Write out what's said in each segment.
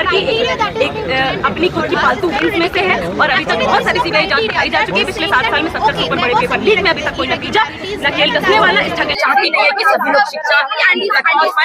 सरकार की एक अपनी खुद की पालतू विंग में से है और अभी तक बहुत सारी सीबीआई जांच कराई जा चुकी है। पिछले 7 साल में 70 से ऊपर बड़े पेपर लीक में अभी तक कोई नतीजा न खेल कसने वाला। इस जगह चाहती नहीं है कि सभी लोग शिक्षा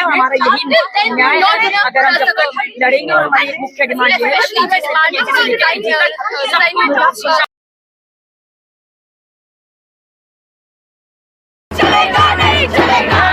हमारा यही न्याय है। अगर हम जब तक लड़ेंगे और हमारी एक मुख्य डिमांड ये है चलेगा नहीं चलेगा।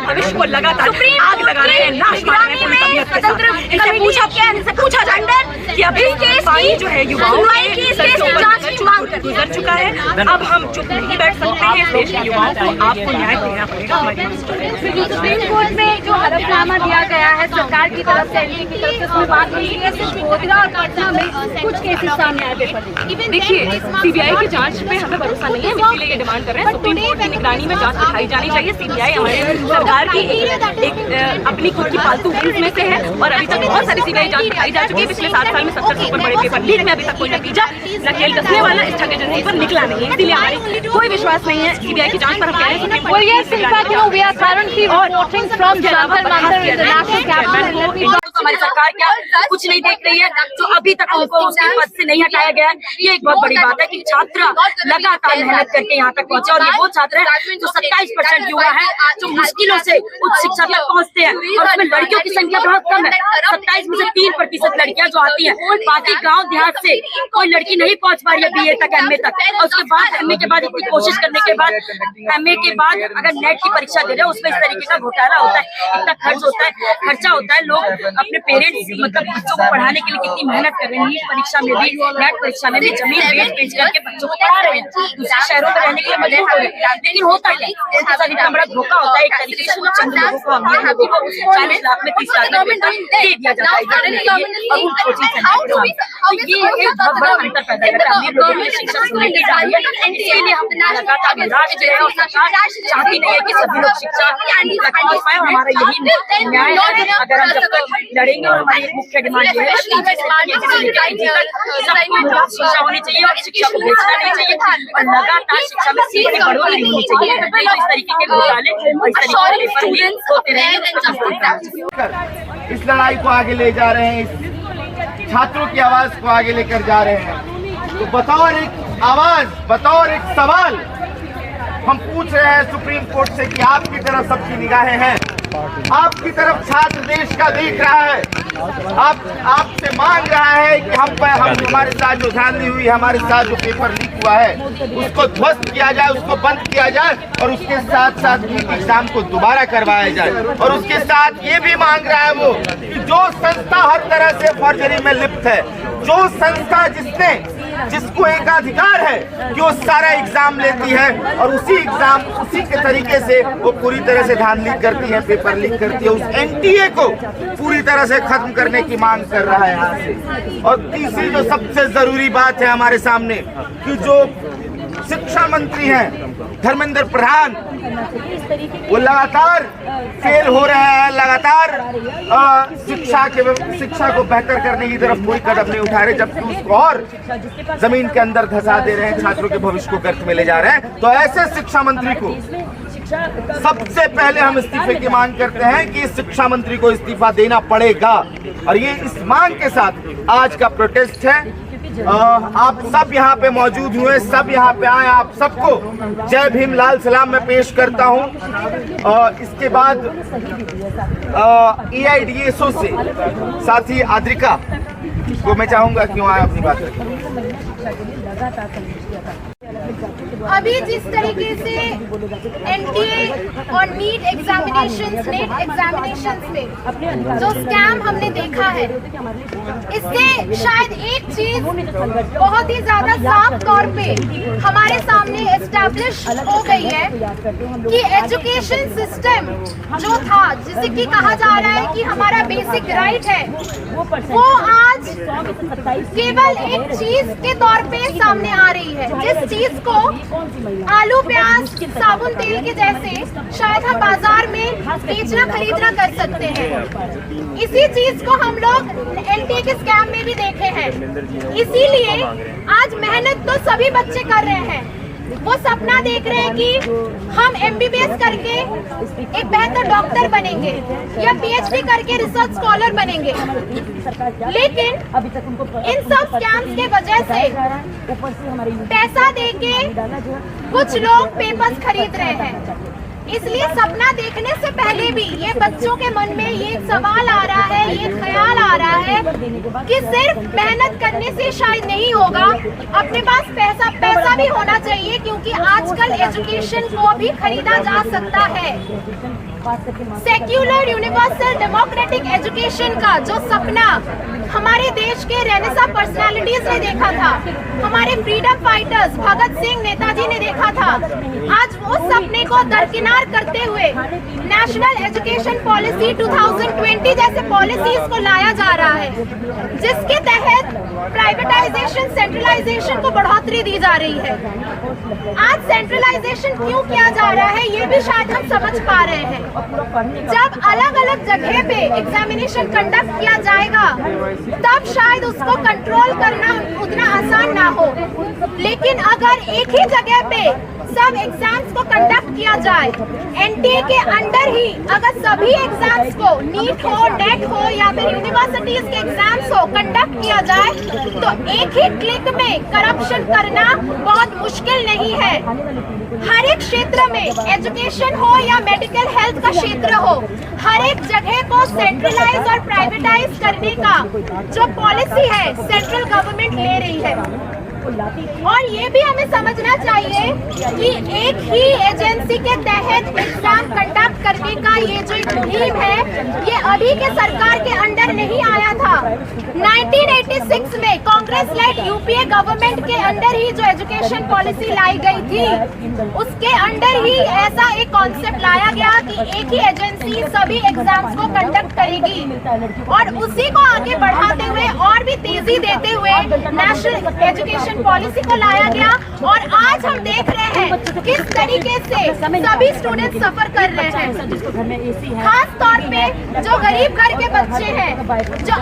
भविष्य को लगातार आग लगा रहे हैं, नाश मार रहे हैं। पूछा कि अभी पानी जो है युवाओं के गुजर चुका है। अब हम चुप नहीं बैठ सकते हैं। देश के युवाओं को आपको न्याय देना पड़ेगा। सुप्रीम कोर्ट में जो हलफनामा दिया गया है सरकार की तरफ से, एनडीए की तरफ से, उसमें बात हुई है सिर्फ गोधरा और पटना में कुछ केसेस सामने आए पेपर। देखिए, सीबीआई की जांच पे हमें भरोसा नहीं है, इसलिए ये डिमांड कर रहे हैं सुप्रीम कोर्ट की निगरानी में जांच उठाई जानी चाहिए। सीबीआई हमारी सरकार की एक अपनी खुद की पालतू विंग में से है और अभी तक बहुत सारी सीबीआई जांच कराई जा चुकी है। पिछले 7 साल में 70 से ऊपर बड़े पेपर लीक में अभी तक कोई नतीजा न खेल कसने वाला इस जगह जनता पर निकला नहीं है। इसलिए हमारी कोई विश्वास नहीं है सीबीआई की जांच पर। हम कह रहे हैं हमारी सरकार क्या कुछ नहीं देख रही है, जो अभी तक उनको उसके पद से नहीं हटाया गया है। ये एक बहुत बड़ी बात है कि छात्र लगातार मेहनत करके यहाँ तक पहुंचे, और ये वो छात्र है जो 27% युवा है जो मुश्किलों से उच्च शिक्षा तक पहुंचते हैं, और उसमें लड़कियों की संख्या बहुत कम है। 27 में से 3% लड़कियां जो आती हैं, बाकी गाँव देहात से कोई लड़की नहीं पहुंच पा रही है BA तक, MA तक, और उसके बाद MA के बाद इतनी कोशिश करने के बाद MA के बाद अगर नेट की परीक्षा दे रहे हो उसमें इस तरीके का घोटाला होता है, इतना खर्चा होता है। लोग अपने पेरेंट्स मतलब बच्चों को पढ़ाने के लिए कितनी मेहनत कर रहे हैं, नीट परीक्षा में भी, नेट परीक्षा में भी जमीन बेच करके बच्चों को पढ़ा रहे हैं, दूसरे शहरों में रहने के लिए मजबूर हो रहे हैं। लेकिन होता क्या, उनके साथ इतना बड़ा धोखा होता है। एक तरीके से कुछ चंद लोगों को, अमीर लोगों को 40 लाख में 30 लाख में दे दिया जाता है, तो ये एक बहुत बड़ा अंतर पैदा करता है। अमीर लोगों में शिक्षा सुनने की जा रही है, इसीलिए हम लगातार निराश रहे और सरकार चाहती नहीं है कि सभी लोग शिक्षा तक पहुंच पाए। हमारा यही न्याय है, अगर हम जब तक लड़ेंगे, और हमारी एक मुख्य डिमांड ये है शिक्षा होनी चाहिए और शिक्षा को बेचना नहीं चाहिए, और लगातार शिक्षा में सीट की बढ़ोतरी होनी चाहिए। इस तरीके के घोटाले और इस तरीके के पेपर होते रहेंगे। इस लड़ाई को आगे ले जा रहे हैं, इस छात्रों की आवाज को आगे लेकर जा रहे हैं। तो बतौर एक आवाज, बतौर एक सवाल हम पूछ रहे हैं सुप्रीम कोर्ट से कि आपकी तरफ सबकी निगाहें हैं, आपकी तरफ छात्र देश का देख रहा है, आपसे मांग रहा है कि हम हमारे साथ जो धांधली हुई, हमारे साथ जो पेपर लीक हुआ है उसको ध्वस्त किया जाए, उसको बंद किया जाए, और उसके साथ साथ नीट एग्जाम को दोबारा करवाया जाए। और उसके साथ ये भी मांग रहा है वो कि जो संस्था हर तरह से फॉर्जरी में लिप्त है, जो संस्था जिसको एकाधिकार है कि वो सारा एग्जाम लेती है और उसी के तरीके से वो पूरी तरह से धांधली करती है, पेपर लीक करती है, उस NTA को पूरी तरह से खत्म करने की मांग कर रहा है यहाँ से। और तीसरी जो सबसे जरूरी बात है हमारे सामने कि जो शिक्षा मंत्री हैं धर्मेंद्र प्रधान, वो लगातार फेल हो रहे हैं, लगातार शिक्षा को बेहतर करने की तरफ कोई कदम नहीं उठा रहे, जबकि उसको और जमीन के अंदर धंसा दे रहे हैं, छात्रों के भविष्य को गर्त में ले जा रहे हैं। तो ऐसे शिक्षा मंत्री को सबसे पहले हम इस्तीफे की मांग करते हैं कि शिक्षा मंत्री को इस्तीफा देना पड़ेगा। और ये इस मांग के साथ आज का प्रोटेस्ट है। आप सब यहाँ पे मौजूद हुए, सब यहाँ पे आए, आप सबको जय भीम लाल सलाम मैं पेश करता हूँ। इसके बाद AIDSO से साथी आद्रिका को मैं चाहूंगा कि वहाँ अपनी बात रखें। अभी जिस तरीके से NTA और नीट एग्जामिनेशंस में जो स्कैम हमने देखा है, इससे शायद एक चीज बहुत ही ज्यादा साफ तौर पे हमारे सामने एस्टैब्लिश हो गई है कि एजुकेशन सिस्टम जो था, जिसे कि कहा जा रहा है कि हमारा बेसिक राइट है, वो आज केवल एक चीज के तौर पे सामने आ रही है, जिस चीज को आलू प्याज साबुन तेल के जैसे शायद हम बाजार में बेचना खरीदना कर सकते हैं। इसी चीज को हम लोग NTA के स्कैम में भी देखे हैं। इसीलिए आज मेहनत तो सभी बच्चे कर रहे हैं, वो सपना देख रहे हैं कि हम MBBS करके एक बेहतर डॉक्टर बनेंगे या PhD करके रिसर्च स्कॉलर बनेंगे, लेकिन इन सब स्कैम्स के वजह से पैसा देके कुछ लोग पेपर्स खरीद रहे हैं। इसलिए सपना देखने से पहले भी ये बच्चों के मन में ये सवाल आ रहा है, ये ख्याल आ रहा है कि सिर्फ मेहनत करने से शायद नहीं होगा, अपने पास पैसा भी होना चाहिए, क्योंकि आजकल एजुकेशन को भी खरीदा जा सकता है। सेक्युलर यूनिवर्सल डेमोक्रेटिक एजुकेशन का जो सपना हमारे देश के रेनेसा पर्सनालिटीज ने देखा था, हमारे फ्रीडम फाइटर्स भगत सिंह, नेताजी ने देखा था, आज वो सपने को दरकिनार करते हुए नेशनल एजुकेशन पॉलिसी 2020 जैसे पॉलिसीज को लाया जा रहा है, जिसके तहत प्राइवेटाइजेशन, सेंट्रलाइजेशन को बढ़ोतरी दी जा रही है। आज सेंट्रलाइजेशन क्यों किया जा रहा है, ये भी शायद हम समझ पा रहे हैं। जब अलग अलग जगह पे एग्जामिनेशन कंडक्ट किया जाएगा, तब शायद उसको कंट्रोल करना उतना आसान ना हो, लेकिन अगर एक ही जगह पे सब एग्जाम्स को कंडक्ट किया जाए। एनटीए के अंडर ही अगर सभी एग्जाम्स को नीट हो, नेट हो या फिर यूनिवर्सिटीज के एग्जाम्स हो कंडक्ट किया जाए तो एक ही क्लिक में करप्शन करना बहुत मुश्किल नहीं है। हर एक क्षेत्र में, एजुकेशन हो या मेडिकल हेल्थ का क्षेत्र हो, हर एक जगह को सेंट्रलाइज और प्राइवेटाइज करने का जो पॉलिसी है सेंट्रल गवर्नमेंट ले रही है। और ये भी हमें समझना चाहिए कि एक ही एजेंसी के तहत एग्जाम कंडक्ट करने का ये जो एक मुहिम है ये अभी के सरकार के अंडर नहीं आया था। 1986 में कांग्रेस लेड यूपीए गवर्नमेंट के अंडर ही जो एजुकेशन पॉलिसी लाई गई थी उसके अंडर ही ऐसा एक कॉन्सेप्ट लाया गया कि एक ही एजेंसी सभी एग्जाम्स को कंडक्ट करेगी और उसी को आगे बढ़ाते हुए और भी तेजी देते हुए नेशनल एजुकेशन पॉलिसी को लाया गया। और आज हम देख रहे हैं किस तरीके से सभी स्टूडेंट सफर कर रहे हैं, खास तौर पे जो गरीब घर के बच्चे हैं, जो